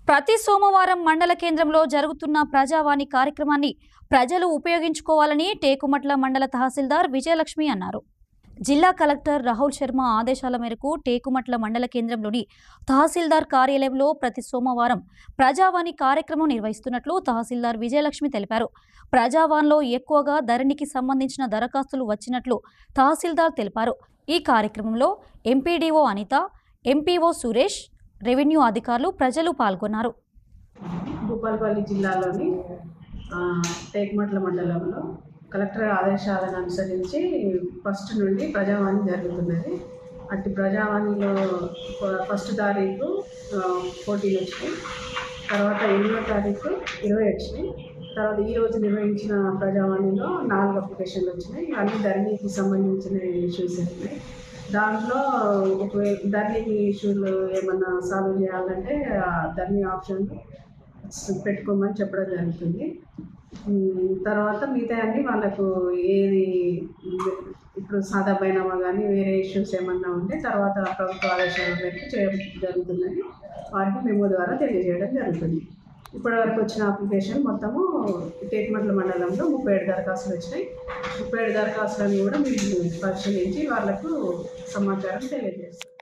ప్రతి సోమవారం మండల కేంద్రంలో జరుగుతున్న ప్రజావాణి కార్యక్రమాన్ని ప్రజలు ఉపయోగించుకోవాలని టేకుమట్ల మండల తహసీల్దార్ విజయలక్ష్మి అన్నారు. జిల్లా కలెక్టర్ రాహుల్ శర్మ ఆదేశాల మేరకు టేకుమట్ల మండల కేంద్రంలోని తహసీల్దార్ కార్యాలయంలో ప్రతి సోమవారం ప్రజావాణి కార్యక్రమం నిర్వహిస్తున్నట్లు తహసీల్దార్ విజయలక్ష్మి తెలిపారు. ప్రజావాణిలో ఎక్కువగా ధరణికి సంబంధించిన దరఖాస్తులు వచ్చినట్లు తహసీల్దార్ తెలిపారు. ఈ కార్యక్రమంలో MPDO Anitha, MPO Suresh, revenue అధికారులు, ప్రజలు పాల్గొన్నారు. భూపాలపల్లి జిల్లాలోని టేకుమట్ల మండలంలో కలెక్టర్ ఆదేశాలను అనుసరించి ఫస్ట్ నుండి ప్రజావాణి జరుగుతున్నది. అట్టి ప్రజావాణిలో ఫస్ట్ తారీఖు 14 వచ్చినాయి, తర్వాత 8వ తారీఖు 20 వచ్చినాయి, తర్వాత ఈరోజు నిర్వహించిన ప్రజావాణిలో 4 అప్లికేషన్లు వచ్చినాయి. అన్ని ధరణికి సంబంధించిన ఇష్యూస్ ఉన్నాయి. దాంట్లో ఒకవేళ ధరణికి ఇష్యూలు ఏమన్నా సాల్వ్ చేయాలంటే ధరణి ఆప్షన్ పెట్టుకోమని చెప్పడం జరుగుతుంది. తర్వాత మిగతా అన్నీ వాళ్ళకు ఏది ఇప్పుడు సాదా బైనామా కానీ వేరే ఇష్యూస్ ఏమన్నా ఉంటే తర్వాత ప్రభుత్వ ఆదేశాల మేరకు చేయడం జరుగుతుందని వారికి మెమో ద్వారా తెలియజేయడం జరుగుతుంది. ఇప్పటివరకు వచ్చిన అప్లికేషన్ మొత్తము టేకుమట్ల మండలంలో 37 దరఖాస్తులు వచ్చినాయి. 37 దరఖాస్తులను కూడా మీరు పరిశీలించి వాళ్ళకు సమాచారం తెలియజేస్తారు.